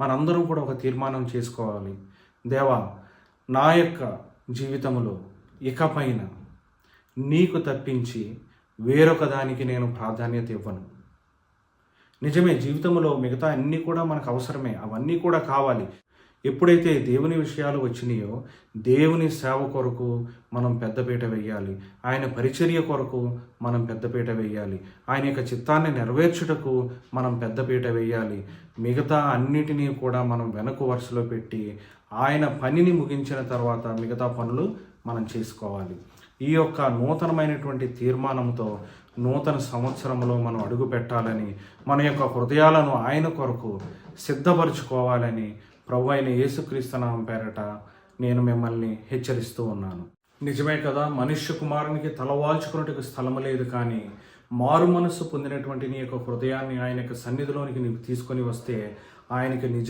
మనందరం కూడా ఒక తీర్మానం చేసుకోవాలి. దేవా, నా యొక్క జీవితంలో ఇకపైన నీకు తప్పించి వేరొక దానికి నేను ప్రాధాన్యత ఇవ్వను. నిజమే, జీవితంలో మిగతా అన్నీ కూడా మనకు అవసరమే, అవన్నీ కూడా కావాలి. ఎప్పుడైతే దేవుని విషయాలు వచ్చినాయో దేవుని సేవ కొరకు మనం పెద్దపీట వేయాలి, ఆయన పరిచర్య కొరకు మనం పెద్దపీట వేయాలి, ఆయన యొక్క చిత్తాన్ని నెరవేర్చుటకు మనం పెద్దపీట వేయాలి. మిగతా అన్నిటినీ కూడా మనం వెనక వరుసలో పెట్టి ఆయన పనిని ముగించిన తర్వాత మిగతా పనులు మనం చేసుకోవాలి. ఈ యొక్క నూతనమైనటువంటి తీర్మానంతో నూతన సంవత్సరంలో మనం అడుగు పెట్టాలని, మన యొక్క హృదయాలను ఆయన కొరకు సిద్ధపరచుకోవాలని ప్రభు అయిన యేసుక్రీస్తు నామం పేరట నేను మిమ్మల్ని హెచ్చరిస్తూ ఉన్నాను. నిజమే కదా, మనుష్య కుమారునికి తలవాల్చుకున్నట్టుకు స్థలము లేదు, కానీ మారు మనస్సు పొందినటువంటి నీ యొక్క హృదయాన్ని ఆయన యొక్క సన్నిధిలోనికి నీకు తీసుకొని వస్తే ఆయనకి నిజ